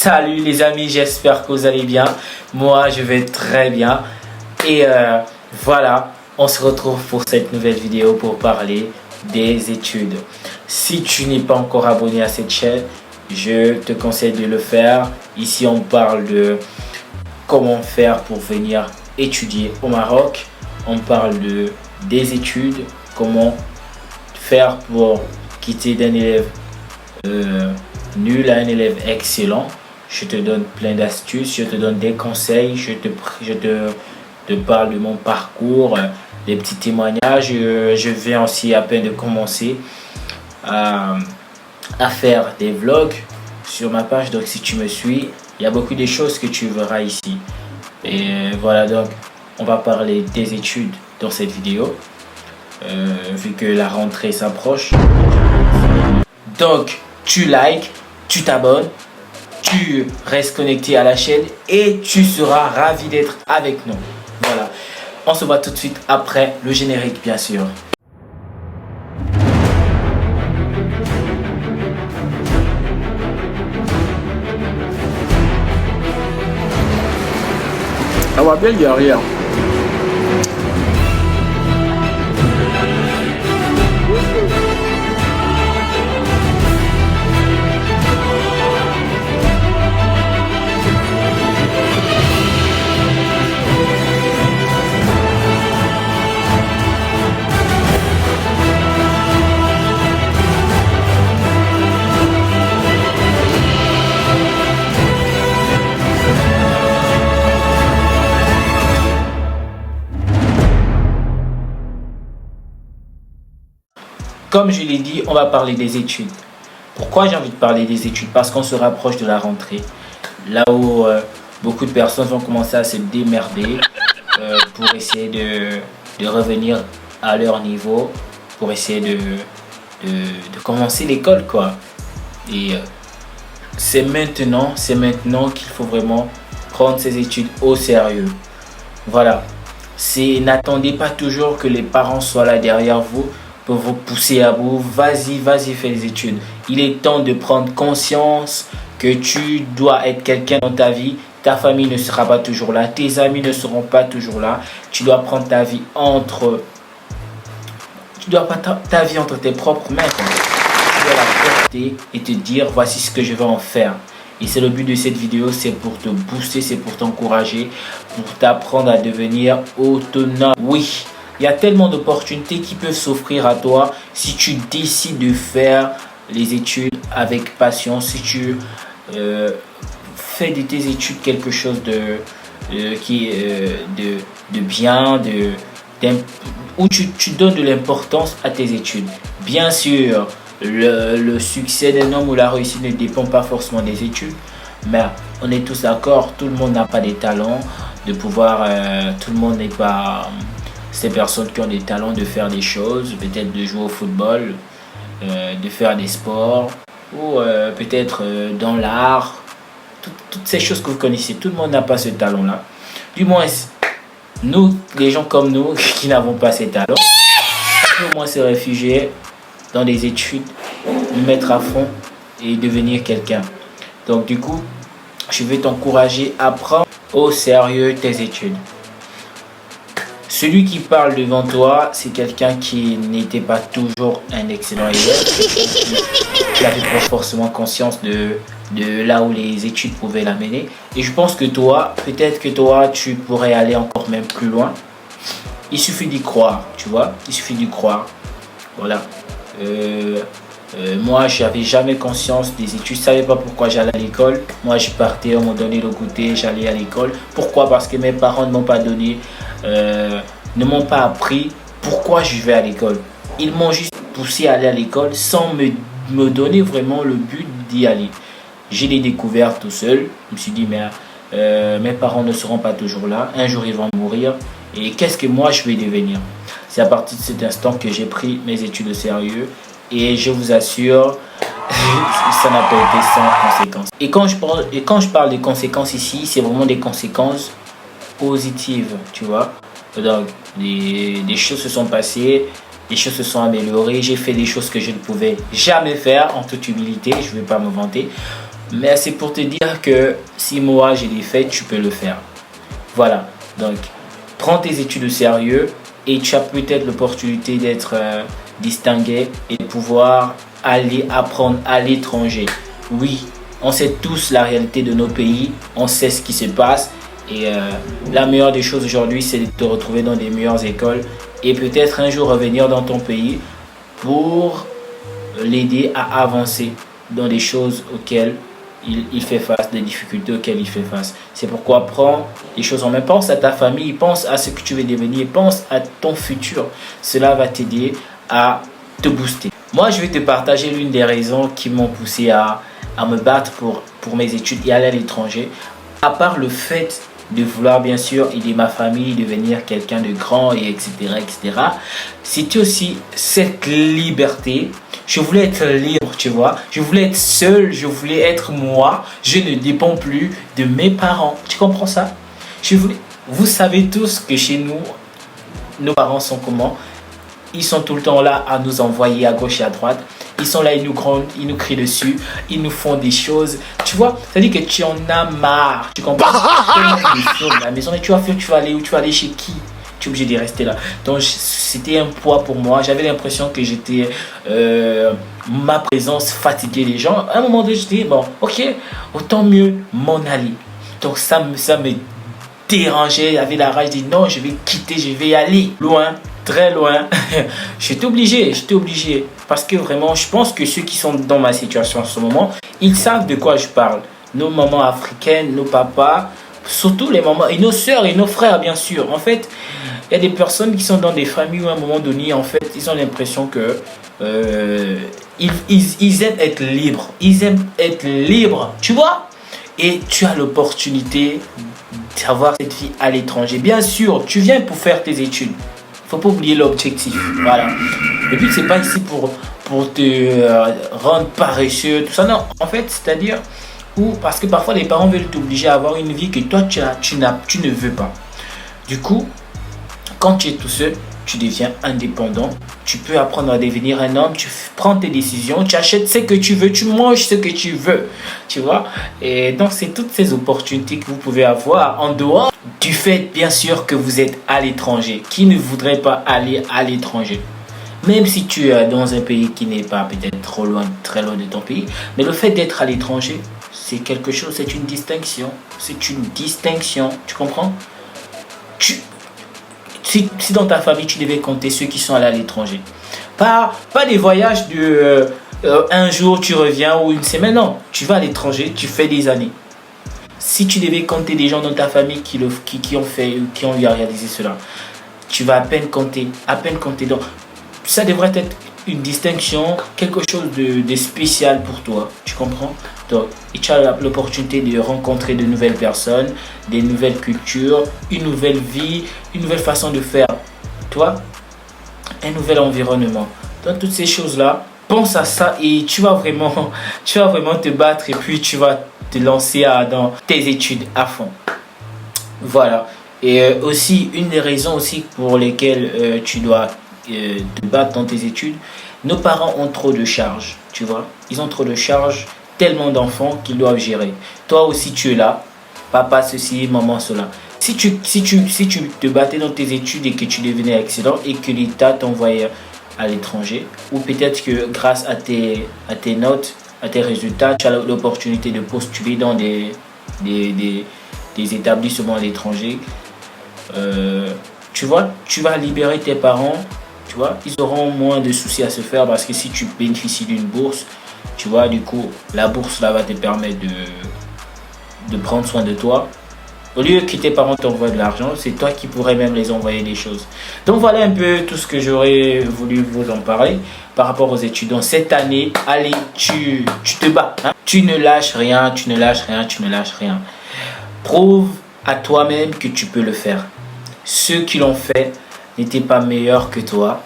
Salut les amis, j'espère que vous allez bien. Moi, je vais très bien. Et voilà, on se retrouve pour cette nouvelle vidéo pour parler des études. Si tu n'es pas encore abonné à cette chaîne, je te conseille de le faire. Ici, on parle de comment faire pour venir étudier au Maroc. On parle des études, comment faire pour quitter d'un élève nul à un élève excellent. Je te donne plein d'astuces, je te donne des conseils, je te parle de mon parcours, des petits témoignages. Je viens aussi à peine de commencer à faire des vlogs sur ma page. Donc si tu me suis, il y a beaucoup de choses que tu verras ici. Et voilà, donc on va parler des études dans cette vidéo, vu que la rentrée s'approche. Donc tu likes, tu t'abonnes, tu restes connecté à la chaîne et tu seras ravi d'être avec nous. Voilà, on se voit tout de suite après le générique, bien sûr. Ça va bien derrière. Comme je l'ai dit, on va parler des études. Pourquoi j'ai envie de parler des études? Parce qu'on se rapproche de la rentrée. Là où beaucoup de personnes vont commencer à se démerder pour essayer de revenir à leur niveau, pour essayer de commencer l'école, quoi. Et c'est maintenant qu'il faut vraiment prendre ses études au sérieux. Voilà. N'attendez pas toujours que les parents soient là derrière vous pour vous pousser à bout. Vas-y, fais les études. Il est temps de prendre conscience que tu dois être quelqu'un dans ta vie. Ta famille ne sera pas toujours là. Tes amis ne seront pas toujours là. Tu dois prendre ta vie entre tes propres mains. Tu dois la porter et te dire voici ce que je vais en faire. Et c'est le but de cette vidéo, c'est pour te booster, c'est pour t'encourager, pour t'apprendre à devenir autonome. Oui, il y a tellement d'opportunités qui peuvent s'offrir à toi si tu décides de faire les études avec passion, si tu fais de tes études quelque chose de bien, où tu donnes de l'importance à tes études. Bien sûr, le succès d'un homme ou la réussite ne dépend pas forcément des études, mais on est tous d'accord, tout le monde n'a pas des talents de pouvoir, tout le monde n'est pas ces personnes qui ont des talents de faire des choses, peut-être de jouer au football, de faire des sports, ou peut-être dans l'art, toutes ces choses que vous connaissez. Tout le monde n'a pas ce talent-là. Du moins, nous, les gens comme nous, qui n'avons pas ces talents, on peut au moins se réfugier dans des études, nous mettre à fond et devenir quelqu'un. Donc du coup, je vais t'encourager à prendre au sérieux tes études. Celui qui parle devant toi, c'est quelqu'un qui n'était pas toujours un excellent élève, qui n'avait pas forcément conscience de là où les études pouvaient l'amener. Et je pense que toi, peut-être que toi, tu pourrais aller encore même plus loin. Il suffit d'y croire, tu vois, il suffit d'y croire. Voilà. Moi, je n'avais jamais conscience des études, je ne savais pas pourquoi j'allais à l'école. Moi, je partais, on m'a donné le goûter, j'allais à l'école. Pourquoi? Parce que mes parents ne m'ont pas donné, ne m'ont pas appris pourquoi je vais à l'école. Ils m'ont juste poussé à aller à l'école sans me donner vraiment le but d'y aller. J'ai les découvert tout seul. Je me suis dit, mais mes parents ne seront pas toujours là. Un jour, ils vont mourir. Et qu'est-ce que moi, je vais devenir? C'est à partir de cet instant que j'ai pris mes études au sérieux. Et je vous assure, ça n'a pas été sans conséquences. Et quand je parle des conséquences ici, c'est vraiment des conséquences positives, tu vois. Donc, des choses se sont passées, les choses se sont améliorées. J'ai fait des choses que je ne pouvais jamais faire, en toute humilité, je ne vais pas me vanter. Mais c'est pour te dire que si moi je l'ai fait, tu peux le faire. Voilà, donc prends tes études au sérieux et tu as peut-être l'opportunité d'être distingué et de pouvoir aller apprendre à l'étranger. Oui, on sait tous la réalité de nos pays, on sait ce qui se passe et la meilleure des choses aujourd'hui, c'est de te retrouver dans des meilleures écoles et peut-être un jour revenir dans ton pays pour l'aider à avancer dans des choses auxquelles il fait face, des difficultés auxquelles il fait face. C'est pourquoi prends les choses en main. Pense à ta famille, pense à ce que tu veux devenir, pense à ton futur. Cela va t'aider à te booster. Moi, je vais te partager l'une des raisons qui m'ont poussé à me battre pour mes études et aller à l'étranger. À part le fait de vouloir bien sûr aider ma famille, devenir quelqu'un de grand et etc. C'était aussi cette liberté. Je voulais être libre, tu vois. Je voulais être seul, je voulais être moi. Je ne dépends plus de mes parents. Tu comprends ça? Vous savez tous que chez nous, nos parents sont comment? Ils sont tout le temps là à nous envoyer à gauche et à droite. Ils sont là, ils nous grondent, ils nous crient dessus, ils nous font des choses. Tu vois, ça dit que tu en as marre. Tu comprends? La maison, mais tu vas aller où? Tu vas aller chez qui? Tu es obligé de rester là. Donc, c'était un poids pour moi. J'avais l'impression que j'étais... ma présence fatiguait les gens. À un moment donné, je dis, bon, ok, autant mieux m'en aller. Donc, ça me dérangeait. J'avais la rage. Je dis, non, je vais quitter, je vais aller loin. Très loin. J'étais obligé. Parce que vraiment, je pense que ceux qui sont dans ma situation en ce moment, ils savent de quoi je parle. Nos mamans africaines, nos papas, surtout les mamans, et nos soeurs et nos frères, bien sûr. En fait, il y a des personnes qui sont dans des familles où à un moment donné, en fait, ils ont l'impression que ils aiment être libres. Ils aiment être libres, tu vois. Et tu as l'opportunité d'avoir cette vie à l'étranger. Bien sûr, tu viens pour faire tes études. Faut pas oublier l'objectif. Voilà. Et puis, c'est pas ici pour te rendre paresseux, tout ça. Non, en fait, c'est-à-dire parce que parfois les parents veulent t'obliger à avoir une vie que toi tu ne veux pas. Du coup, quand tu es tout seul, tu deviens indépendant. Tu peux apprendre à devenir un homme. Tu prends tes décisions. Tu achètes ce que tu veux. Tu manges ce que tu veux. Tu vois. Et donc, c'est toutes ces opportunités que vous pouvez avoir en dehors du fait, bien sûr, que vous êtes à l'étranger. Qui ne voudrait pas aller à l'étranger? Même si tu es dans un pays qui n'est pas peut-être trop loin, très loin de ton pays. Mais le fait d'être à l'étranger, c'est quelque chose, c'est une distinction. C'est une distinction. Tu comprends? Si dans ta famille, tu devais compter ceux qui sont allés à l'étranger. Pas des voyages de un jour, tu reviens ou une semaine. Non, tu vas à l'étranger, tu fais des années. Si tu devais compter des gens dans ta famille qui ont eu à réaliser cela, tu vas à peine compter. Donc, ça devrait être une distinction, quelque chose de spécial pour toi. Tu comprends? Donc, et tu as l'opportunité de rencontrer de nouvelles personnes, des nouvelles cultures, une nouvelle vie, une nouvelle façon de faire. Toi, un nouvel environnement. Donc, toutes ces choses-là, pense à ça et tu vas vraiment te battre et puis tu vas te lancer dans tes études à fond. Voilà. Et aussi, une des raisons aussi pour lesquelles tu dois te battre dans tes études, nos parents ont trop de charges, tu vois. Ils ont trop de charges, tellement d'enfants qu'ils doivent gérer. Toi aussi, tu es là, papa ceci, maman cela. Si tu te battais dans tes études et que tu devenais excellent et que l'État t'envoyait à l'étranger, ou peut-être que grâce à tes notes, à tes résultats, tu as l'opportunité de postuler dans des établissements à l'étranger, tu vois, tu vas libérer tes parents, tu vois, ils auront moins de soucis à se faire parce que si tu bénéficies d'une bourse, tu vois, du coup, la bourse là va te permettre de prendre soin de toi. Au lieu que tes parents t'envoient de l'argent, c'est toi qui pourrais même les envoyer des choses. Donc voilà un peu tout ce que j'aurais voulu vous en parler par rapport aux étudiants. Cette année, allez, tu te bats. Hein? Tu ne lâches rien. Prouve à toi-même que tu peux le faire. Ceux qui l'ont fait n'étaient pas meilleurs que toi.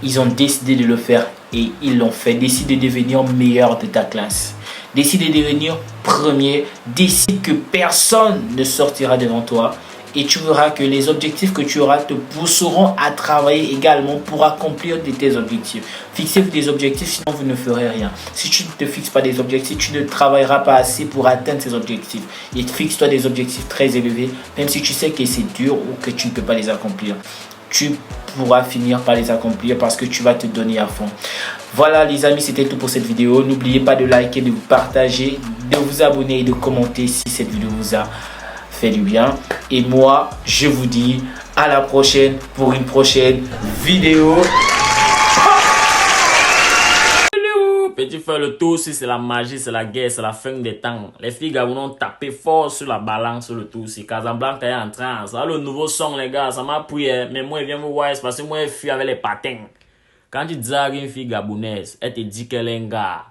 Ils ont décidé de le faire et ils l'ont fait. Décide de devenir meilleur de ta classe. Décide de devenir premier. Décide que personne ne sortira devant toi. et tu verras que les objectifs que tu auras te pousseront à travailler également pour accomplir tes objectifs. Fixez-vous des objectifs, sinon vous ne ferez rien. Si tu ne te fixes pas des objectifs, tu ne travailleras pas assez pour atteindre ces objectifs. Et fixe-toi des objectifs très élevés, même si tu sais que c'est dur ou que tu ne peux pas les accomplir. Tu pourras finir par les accomplir parce que tu vas te donner à fond. Voilà les amis, c'était tout pour cette vidéo. N'oubliez pas de liker, de vous partager, de vous abonner et de commenter si cette vidéo vous a fait du bien. Et moi, je vous dis à la prochaine pour une prochaine vidéo. Petit frère, le tour aussi, c'est la magie, c'est la guerre, c'est la fin des temps. Les filles Gabonais ont tapé fort sur la balance sur le tour aussi. Casablanca est en train. Ça, le nouveau son, les gars, ça m'a pris. Mais moi, je viens vous voir, c'est parce que moi, je fuis avec les patins. Quand tu dis à une fille gabonaise, elle te dit qu'elle est un gars.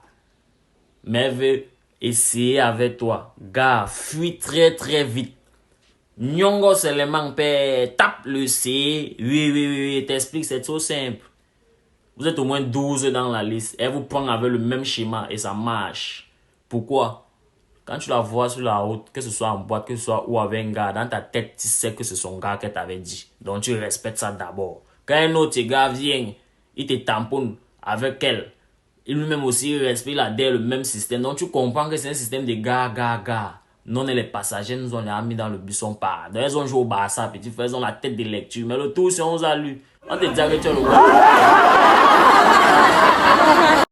Mais elle veut essayer avec toi. Gars, fuis très très vite. Nyongo seulement, père, tape le C. Oui, t'explique, c'est trop simple. Vous êtes au moins 12 dans la liste. Elle vous prend avec le même schéma et ça marche. Pourquoi? Quand tu la vois sur la route, que ce soit en boîte, que ce soit ou avec un gars, dans ta tête, tu sais que c'est son gars qu'elle t'avait dit. Donc tu respectes ça d'abord. Quand un autre gars vient, il te tamponne avec elle. Il lui-même aussi respecte la le même système. Donc tu comprends que c'est un système de gars. Non, et les passagers nous ont mis dans le bus, on part. Donc ils ont joué au Barça, petit frère, ils ont la tête de lecture. Mais le tout, c'est 11 à lui. On te dit que tu as le